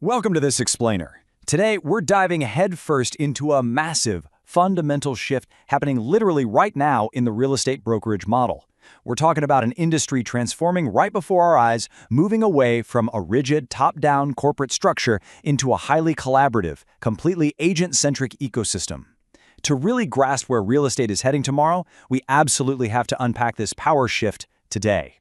Welcome to this explainer. Today, we're diving headfirst into a massive, fundamental shift happening literally right now in the real estate brokerage model. We're talking about an industry transforming right before our eyes, moving away from a rigid, top-down corporate structure into a highly collaborative, completely agent-centric ecosystem. To really grasp where real estate is heading tomorrow, we absolutely have to unpack this power shift today.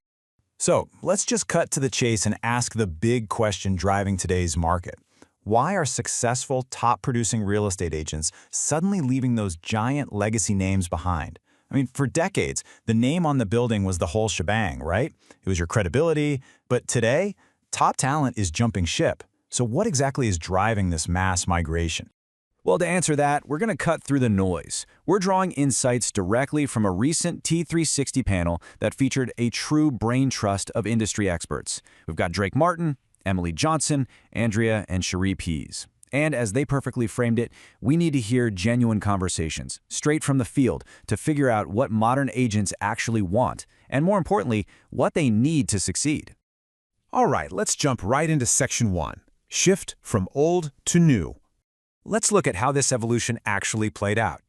So let's just cut to the chase and ask the big question driving today's market. Why are successful, top-producing real estate agents suddenly leaving those giant legacy names behind? I mean, for decades, the name on the building was the whole shebang, right? It was your credibility. But today, top talent is jumping ship. So what exactly is driving this mass migration? Well, to answer that, we're going to cut through the noise. We're drawing insights directly from a recent T360 panel that featured a true brain trust of industry experts. We've got Drake Martin, Emily Johnson, Andrea, and Cherie Pease. And as they perfectly framed it, we need to hear genuine conversations, straight from the field, to figure out what modern agents actually want, and more importantly, what they need to succeed. All right, let's jump right into Section 1. Shift from old to new. Let's look at how this evolution actually played out.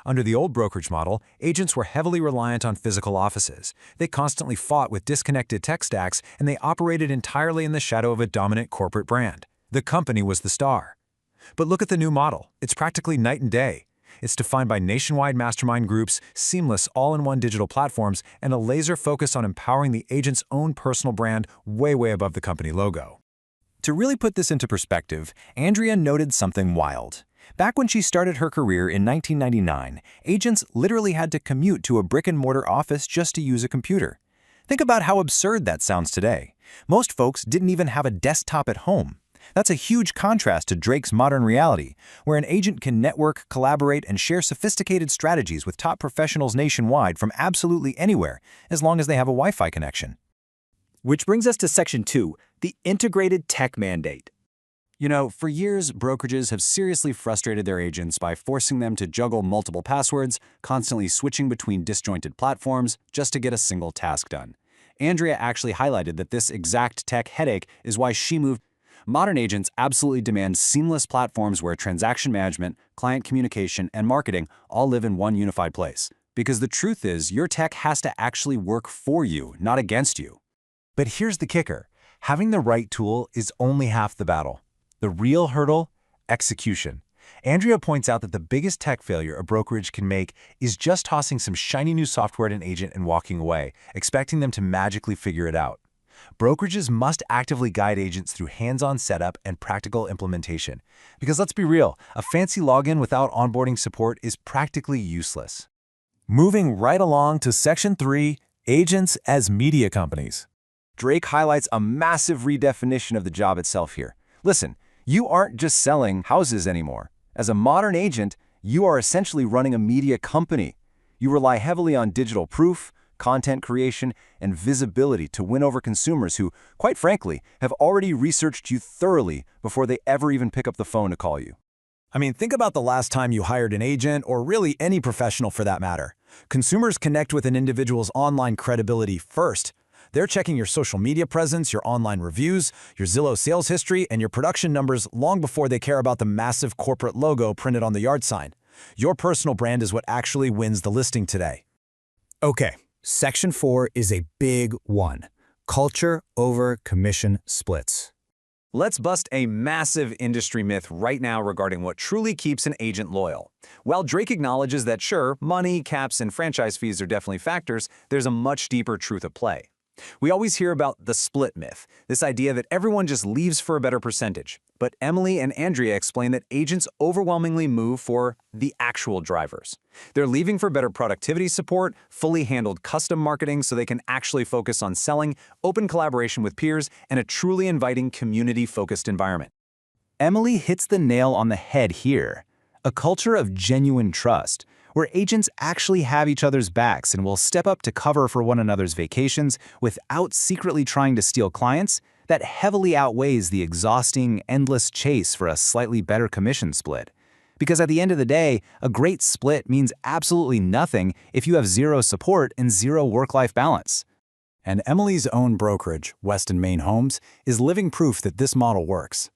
Under the old brokerage model, agents were heavily reliant on physical offices. They constantly fought with disconnected tech stacks, and they operated entirely in the shadow of a dominant corporate brand. The company was the star. But look at the new model. It's practically night and day. It's defined by nationwide mastermind groups, seamless all-in-one digital platforms, and a laser focus on empowering the agent's own personal brand way above the company logo. To really put this into perspective, Andrea noted something wild. Back when she started her career in 1999, agents literally had to commute to a brick-and-mortar office just to use a computer. Think about how absurd that sounds today. Most folks didn't even have a desktop at home. That's a huge contrast to Drake's modern reality, where an agent can network, collaborate, and share sophisticated strategies with top professionals nationwide from absolutely anywhere, as long as they have a Wi-Fi connection. Which brings us to Section 2, the integrated tech mandate. You know, for years, brokerages have seriously frustrated their agents by forcing them to juggle multiple passwords, constantly switching between disjointed platforms just to get a single task done. Andrea actually highlighted that this exact tech headache is why she moved. Modern agents absolutely demand seamless platforms where transaction management, client communication, and marketing all live in one unified place. Because the truth is, your tech has to actually work for you, not against you. But here's the kicker. Having the right tool is only half the battle. The real hurdle? Execution. Andrea points out that the biggest tech failure a brokerage can make is just tossing some shiny new software at an agent and walking away, expecting them to magically figure it out. Brokerages must actively guide agents through hands-on setup and practical implementation. Because let's be real, a fancy login without onboarding support is practically useless. Moving right along to Section 3, Agents as Media Companies. Drake highlights a massive redefinition of the job itself here. Listen, you aren't just selling houses anymore. As a modern agent, you are essentially running a media company. You rely heavily on digital proof, content creation, and visibility to win over consumers who, quite frankly, have already researched you thoroughly before they ever even pick up the phone to call you. I mean, think about the last time you hired an agent, or really any professional for that matter. Consumers connect with an individual's online credibility first. They're checking your social media presence, your online reviews, your Zillow sales history, and your production numbers long before they care about the massive corporate logo printed on the yard sign. Your personal brand is what actually wins the listing today. Okay, Section 4 is a big one. Culture over commission splits. Let's bust a massive industry myth right now regarding what truly keeps an agent loyal. While Drake acknowledges that sure, money, caps, and franchise fees are definitely factors, there's a much deeper truth at play. We always hear about the split myth, this idea that everyone just leaves for a better percentage. But Emily and Andrea explain that agents overwhelmingly move for the actual drivers. They're leaving for better productivity support, fully handled custom marketing so they can actually focus on selling, open collaboration with peers, and a truly inviting community-focused environment. Emily hits the nail on the head here. A culture of genuine trust, where agents actually have each other's backs and will step up to cover for one another's vacations without secretly trying to steal clients, that heavily outweighs the exhausting, endless chase for a slightly better commission split. Because at the end of the day, a great split means absolutely nothing if you have zero support and zero work-life balance. And Emily's own brokerage, West and Main Homes, is living proof that this model works.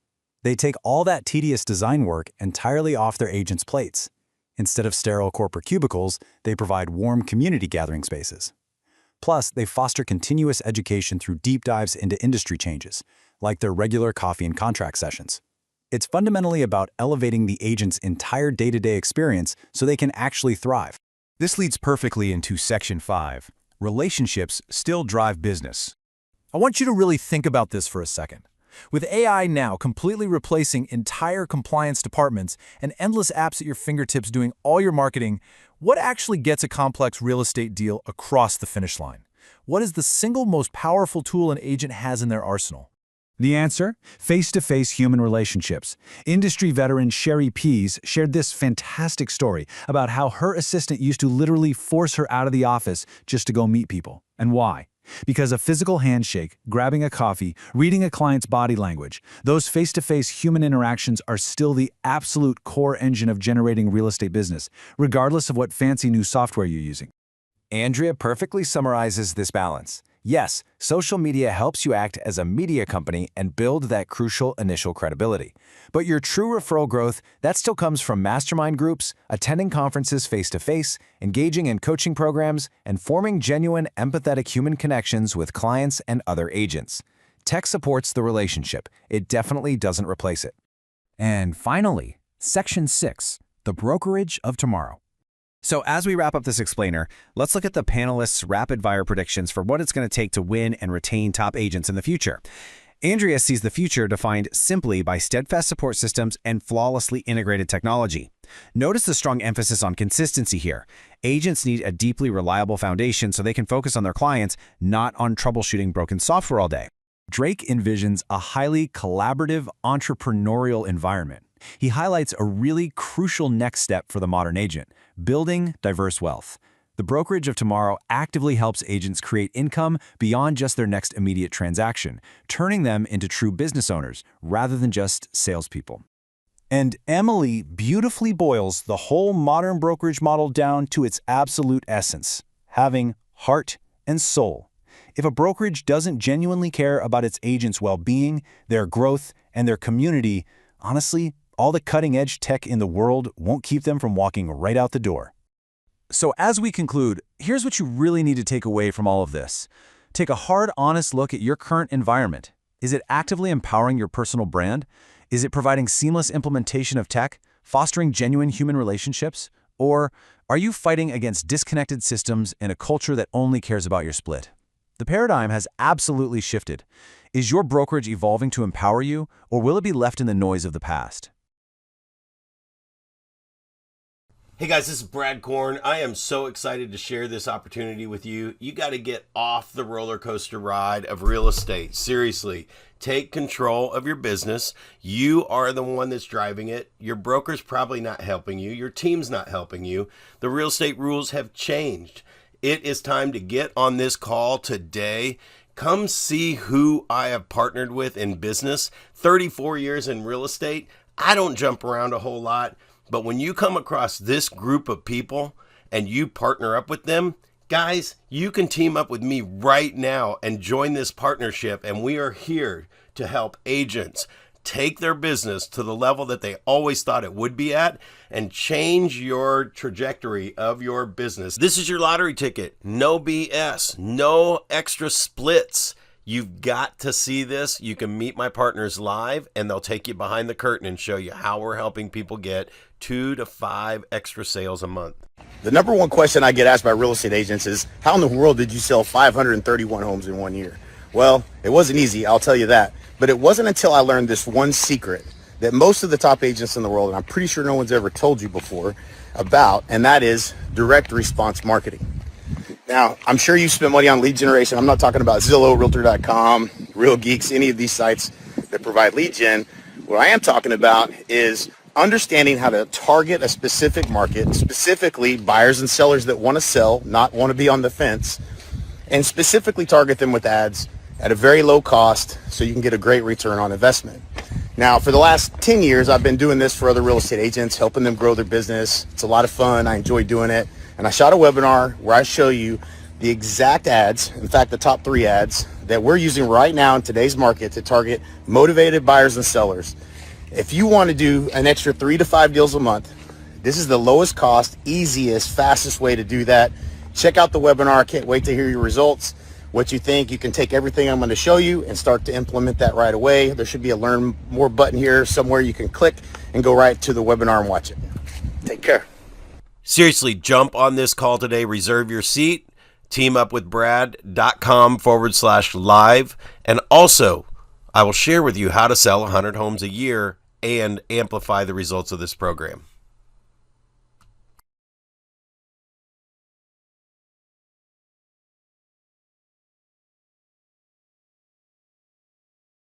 They take all that tedious design work entirely off their agents' plates. Instead of sterile corporate cubicles, they provide warm community gathering spaces. Plus, they foster continuous education through deep dives into industry changes, like their regular coffee and contract sessions. It's fundamentally about elevating the agent's entire day-to-day experience so they can actually thrive. This leads perfectly into Section 5. Relationships still drive business. I want you to really think about this for a second. With AI now completely replacing entire compliance departments and endless apps at your fingertips doing all your marketing, what actually gets a complex real estate deal across the finish line? What is the single most powerful tool an agent has in their arsenal? The answer? Face-to-face human relationships. Industry veteran Sherry Pease shared this fantastic story about how her assistant used to literally force her out of the office just to go meet people. And why? Because a physical handshake, grabbing a coffee, reading a client's body language, those face-to-face human interactions are still the absolute core engine of generating real estate business, regardless of what fancy new software you're using. Andrea perfectly summarizes this balance. Yes, social media helps you act as a media company and build that crucial initial credibility. But your true referral growth, that still comes from mastermind groups, attending conferences face-to-face, engaging in coaching programs, and forming genuine, empathetic human connections with clients and other agents. Tech supports the relationship. It definitely doesn't replace it. And finally, Section 6, the brokerage of tomorrow. So as we wrap up this explainer, let's look at the panelists' rapid-fire predictions for what it's going to take to win and retain top agents in the future. Andrea sees the future defined simply by steadfast support systems and flawlessly integrated technology. Notice the strong emphasis on consistency here. Agents need a deeply reliable foundation so they can focus on their clients, not on troubleshooting broken software all day. Drake envisions a highly collaborative, entrepreneurial environment. He highlights a really crucial next step for the modern agent: building diverse wealth. The brokerage of tomorrow actively helps agents create income beyond just their next immediate transaction, turning them into true business owners rather than just salespeople. And Emily beautifully boils the whole modern brokerage model down to its absolute essence: having heart and soul. If a brokerage doesn't genuinely care about its agents' well-being, their growth, and their community, honestly, all the cutting-edge tech in the world won't keep them from walking right out the door. So as we conclude, here's what you really need to take away from all of this. Take a hard, honest look at your current environment. Is it actively empowering your personal brand? Is it providing seamless implementation of tech, fostering genuine human relationships? Or are you fighting against disconnected systems in a culture that only cares about your split? The paradigm has absolutely shifted. Is your brokerage evolving to empower you, or will it be left in the noise of the past? Hey guys, this is Brad Korn. I am so excited to share this opportunity with you. You got to get off the roller coaster ride of real estate. Seriously, take control of your business. You are the one that's driving it. Your broker's probably not helping you. Your team's not helping you. The real estate rules have changed. It is time to get on this call today. Come see who I have partnered with in business. 34 years in real estate. I don't jump around a whole lot. But when you come across this group of people and you partner up with them, guys, you can team up with me right now and join this partnership. And we are here to help agents take their business to the level that they always thought it would be at and change your trajectory of your business. This is your lottery ticket. No BS, no extra splits. You've got to see this. You can meet my partners live and they'll take you behind the curtain and show you how we're helping people get 2 to 5 extra sales a month. The number one question I get asked by real estate agents is, how in the world did you sell 531 homes in 1 year? Well, it wasn't easy, I'll tell you that. But it wasn't until I learned this one secret that most of the top agents in the world, and I'm pretty sure no one's ever told you before about, and that is direct response marketing. Now, I'm sure you spent money on lead generation. I'm not talking about Zillow, Realtor.com, Real Geeks, any of these sites that provide lead gen. What I am talking about is understanding how to target a specific market, specifically buyers and sellers that want to sell, not want to be on the fence, and specifically target them with ads at a very low cost so you can get a great return on investment. Now, for the last 10 years, I've been doing this for other real estate agents, helping them grow their business. It's a lot of fun. I enjoy doing it. And I shot a webinar where I show you the exact ads, in fact, the top 3 ads that we're using right now in today's market to target motivated buyers and sellers. If you want to do an extra 3 to 5 deals a month, this is the lowest cost, easiest, fastest way to do that. Check out the webinar. I can't wait to hear your results. What you think. You can take everything I'm going to show you and start to implement that right away. There should be a learn more button here somewhere you can click and go right to the webinar and watch it. Take care. Seriously, jump on this call today. Reserve your seat. teamupwithbrad.com/live. And also, I will share with you how to sell 100 homes a year and amplify the results of this program.